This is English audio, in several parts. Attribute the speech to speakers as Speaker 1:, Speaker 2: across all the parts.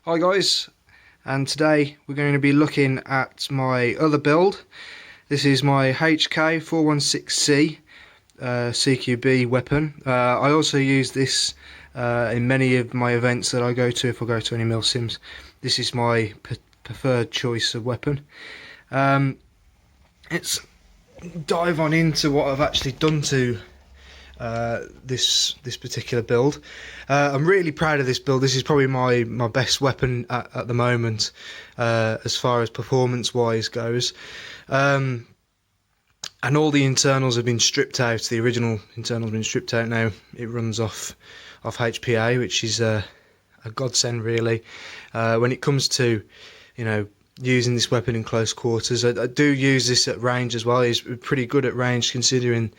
Speaker 1: Hi guys, and today we're going to be looking at my other build. This is my Hk416c CQB weapon. I also use this in many of my events that I go to if I go to any mil sims. This is my preferred choice of weapon. Let's dive on into what I've actually done to this particular build. I'm really proud of this build. This is probably my best weapon at the moment as far as performance wise goes, and all the internals have been stripped out. The original internals have been stripped out now. It runs off HPA, which is a godsend really when it comes to, you know, using this weapon in close quarters. I do use this at range as well. It's pretty good at range considering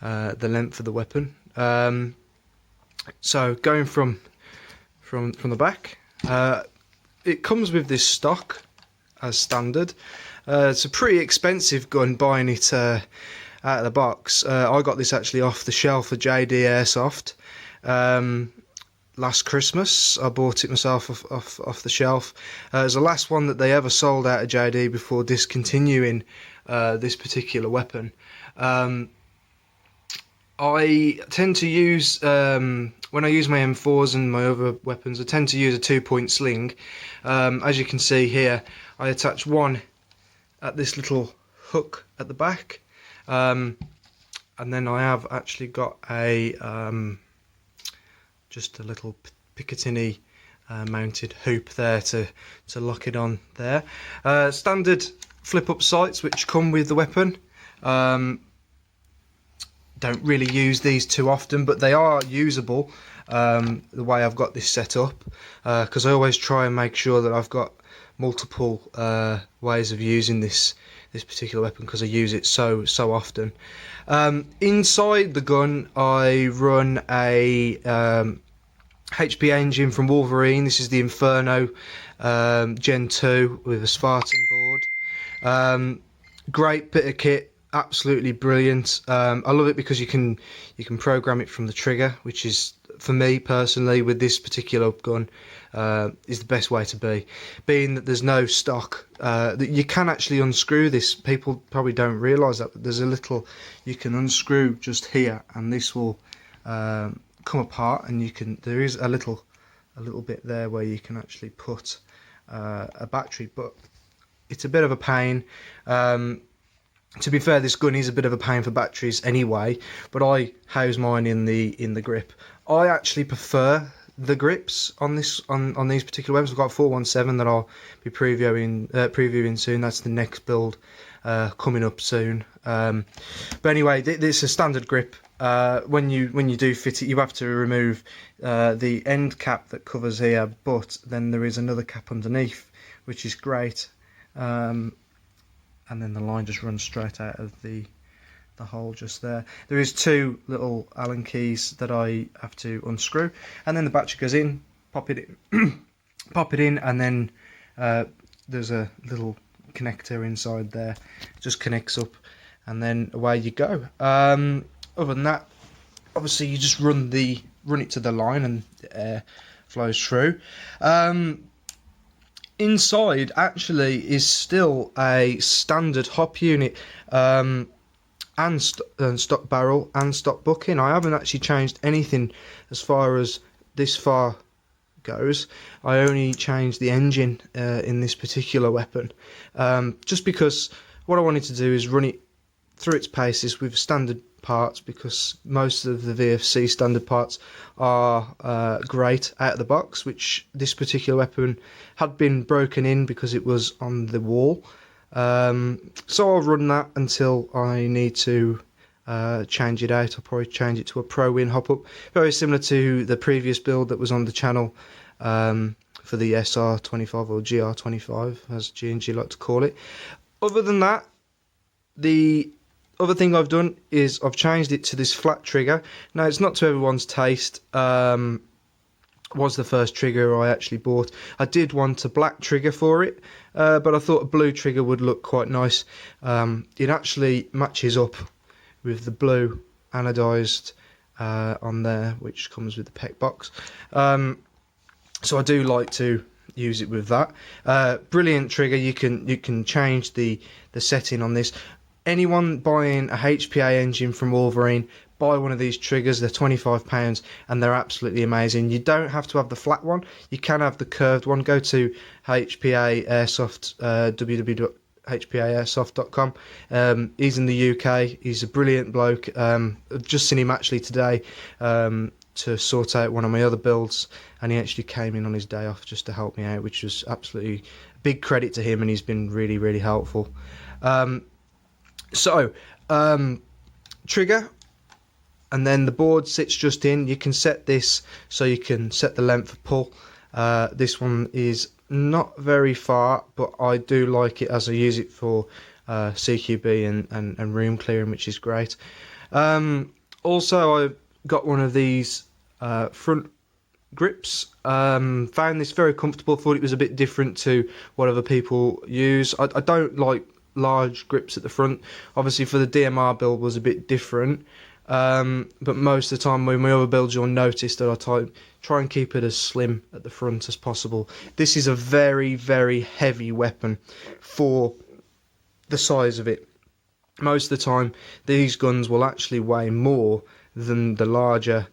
Speaker 1: the length of the weapon. So going from the back, it comes with this stock as standard. It's a pretty expensive gun buying it out of the box. I got this actually off the shelf at JD Airsoft last Christmas. I bought it myself off the shelf. It was the last one that they ever sold out of JD before discontinuing this particular weapon. I tend to use, when I use my M4s and my other weapons, I tend to use a 2-point sling. As you can see here, I attach one at this little hook at the back, and then I have actually got a just a little Picatinny mounted hoop there to lock it on there. Standard flip up sights which come with the weapon. Don't really use these too often, but they are usable the way I've got this set up, because I always try and make sure that I've got multiple ways of using this particular weapon because I use it so often. Inside the gun I run a HP engine from Wolverine. This is the Inferno Gen 2 with a Spartan board. Great bit of kit, absolutely brilliant. I love it because you can program it from the trigger, which is, for me personally, with this particular gun, is the best way to be. Being that there's no stock, that you can actually unscrew this. People probably don't realise that, but there's a little, you can unscrew just here, and this will come apart, and you can. There is a little bit there where you can actually put a battery, but it's a bit of a pain. To be fair, this gun is a bit of a pain for batteries anyway, but I house mine in the grip. I actually prefer the grips on these particular weapons. I've got a 417 that I'll be previewing soon. That's the next build coming up soon. But anyway, it's a standard grip. When you do fit it, you have to remove the end cap that covers here, but then there is another cap underneath, which is great. And then the line just runs straight out of the hole just there. There is two little Allen keys that I have to unscrew, and then the battery goes in, pop it in, and then there's a little connector inside there. It just connects up, and then away you go. Other than that, obviously you just run it to the line, and the air flows through. Inside actually is still a standard hop unit, and stock barrel and stock bucking. I haven't actually changed anything as far as this far goes. I only changed the engine in this particular weapon, just because what I wanted to do is run it through its paces with standard parts, because most of the VFC standard parts are great out of the box, which this particular weapon had been broken in because it was on the wall. So I'll run that until I need to change it out. I'll probably change it to a Pro Win hop up, very similar to the previous build that was on the channel for the SR25 or GR25 as G&G like to call it. Other than that, the other thing I've done is I've changed it to this flat trigger. Now, it's not to everyone's taste. Was the first trigger I actually bought. I did want a black trigger for it, but I thought a blue trigger would look quite nice. It actually matches up with the blue anodized on there, which comes with the PEC box. So I do like to use it with that. Brilliant trigger. You can change the setting on this. Anyone buying a HPA engine from Wolverine, buy one of these triggers. They're £25 and they're absolutely amazing. You don't have to have the flat one. You can have the curved one. Go to HPA Airsoft, www.hpairsoft.com. He's in the UK. He's a brilliant bloke. I've just seen him actually today to sort out one of my other builds, and he actually came in on his day off just to help me out, which was absolutely big credit to him, and he's been really, really helpful. Trigger, and then the board sits just in. You can set this so you can set the length of pull. This one is not very far, but I do like it as I use it for CQB and room clearing, which is great. Also, I've got one of these front grips. Found this very comfortable. Thought it was a bit different to what other people use. I don't like large grips at the front. Obviously for the DMR build was a bit different, but most of the time with my other builds you'll notice that I try and keep it as slim at the front as possible. This is a very, very heavy weapon for the size of it. Most of the time these guns will actually weigh more than the larger,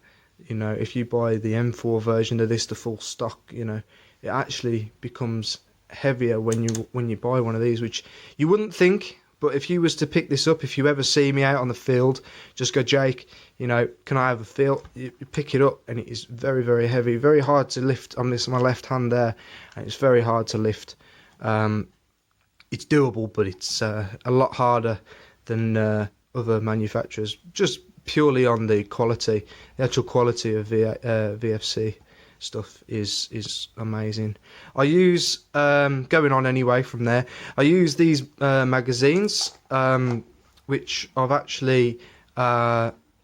Speaker 1: if you buy the M4 version of this, the full stock, it actually becomes heavier when you buy one of these, which you wouldn't think. But if you was to pick this up, if you ever see me out on the field, just go, Jake, can I have a feel? You pick it up and it is very, very heavy, very hard to lift. On this, my left hand there, and it's very hard to lift. It's doable, but it's a lot harder than other manufacturers, just purely on the quality. The actual quality of VFC stuff is amazing. I use, going on anyway from there, I use these magazines, which I've actually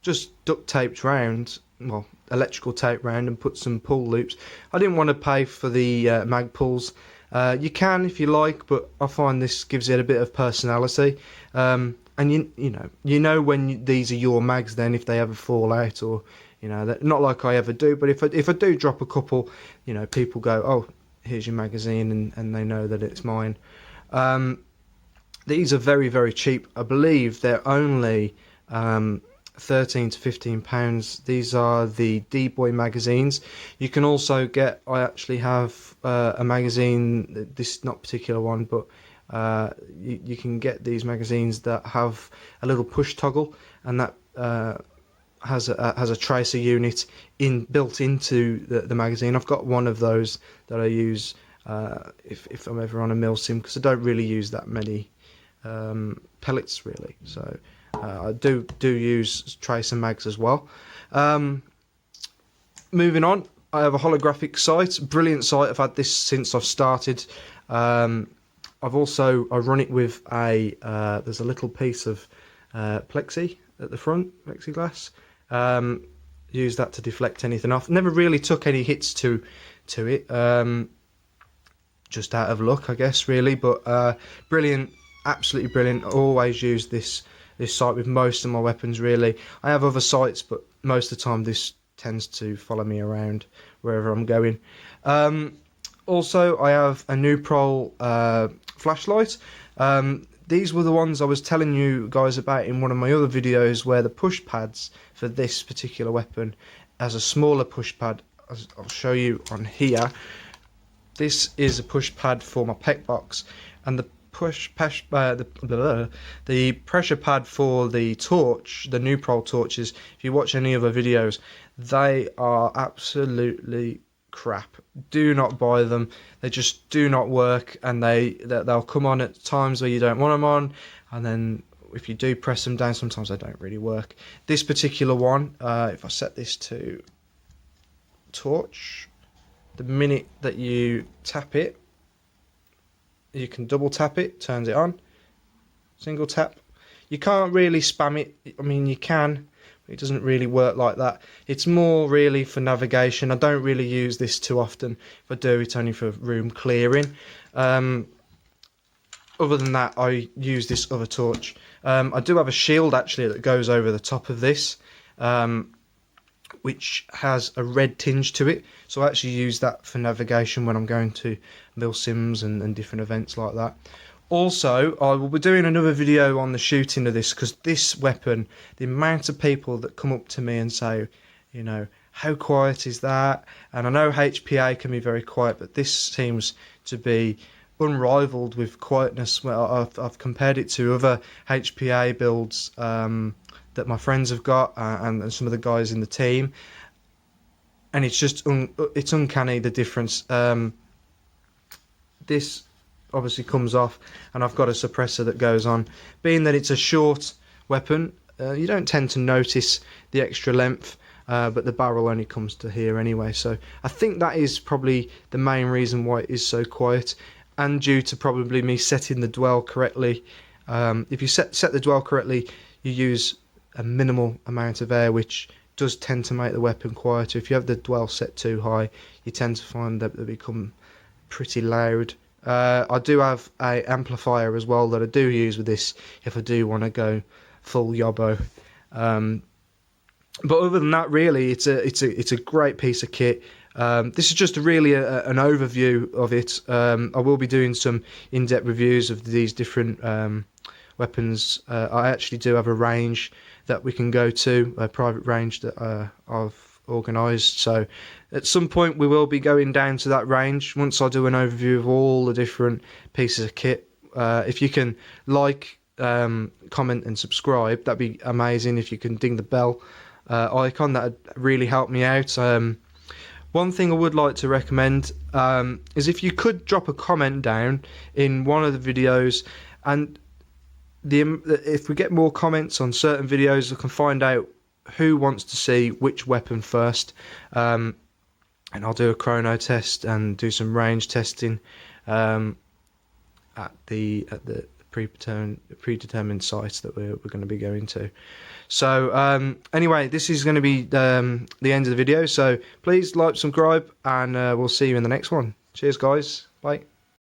Speaker 1: just duct taped round, well, electrical tape round, and put some pull loops. I didn't want to pay for the mag pulls. You can if you like, but I find this gives it a bit of personality. And you know when these are your mags, then if they ever fall out, or not like I ever do, but if I do drop a couple, people go, oh, here's your magazine, and they know that it's mine. These are very, very cheap. I believe they're only 13 to 15 pounds. These are the D-Boy magazines. You can also get, I actually have a magazine, this not particular one, but you can get these magazines that have a little push toggle, and that has a tracer unit built into the magazine. I've got one of those that I use if I'm ever on a mil sim, because I don't really use that many pellets really. So I do use tracer mags as well. Moving on, I have a holographic sight, brilliant sight. I've had this since I've started. I run it with there's a little piece of plexi at the front, plexiglass. Use that to deflect anything off. Never really took any hits to it, just out of luck, I guess, really. But brilliant, absolutely brilliant. I always use this sight with most of my weapons, really. I have other sights, but most of the time this tends to follow me around wherever I'm going. Also, I have a Nuprol flashlight. These were the ones I was telling you guys about in one of my other videos, where the push pads for this particular weapon has a smaller push pad. I'll show you on here. This is a push pad for my pec box, and the the pressure pad for the torch, the Nuprol torches. If you watch any other videos, they are absolutely crap. Do not buy them. They just do not work, and they'll come on at times where you don't want them on, and then if you do press them down, sometimes they don't really work. This particular one, if I set this to torch, the minute that you tap it, you can double tap it, turns it on. Single tap. You can't really spam it. I mean, you can, but it doesn't really work like that. It's more really for navigation. I don't really use this too often. If I do, it's only for room clearing. Other than that, I use this other torch. I do have a shield actually that goes over the top of this, which has a red tinge to it, so I actually use that for navigation when I'm going to mil sims and different events like that. Also, I will be doing another video on the shooting of this, because this weapon, the amount of people that come up to me and say, you know, how quiet is that? And I know HPA can be very quiet, but this seems to be unrivaled with quietness. Well, I've compared it to other HPA builds that my friends have got, and some of the guys in the team, and it's just it's uncanny, the difference. This obviously comes off, and I've got a suppressor that goes on. Being that it's a short weapon, you don't tend to notice the extra length, but the barrel only comes to here anyway, so I think that is probably the main reason why it is so quiet, and due to probably me setting the dwell correctly. If you set the dwell correctly, you use a minimal amount of air, which does tend to make the weapon quieter. If you have the dwell set too high, you tend to find that they become pretty loud. I do have a amplifier as well that I do use with this if I do want to go full yobbo. But other than that, really, it's a great piece of kit. This is just really an overview of it. I will be doing some in-depth reviews of these different weapons. I actually do have a range that we can go to, a private range that I've organised. So at some point we will be going down to that range once I do an overview of all the different pieces of kit. If you can like, comment and subscribe, that'd be amazing. If you can ding the bell icon, that'd really help me out. One thing I would like to recommend is if you could drop a comment down in one of the videos, and if we get more comments on certain videos, I can find out who wants to see which weapon first, and I'll do a chrono test and do some range testing at the predetermined sites that we're going to be going to. So anyway, this is going to be the end of the video, so please like, subscribe, and we'll see you in the next one. Cheers guys, bye.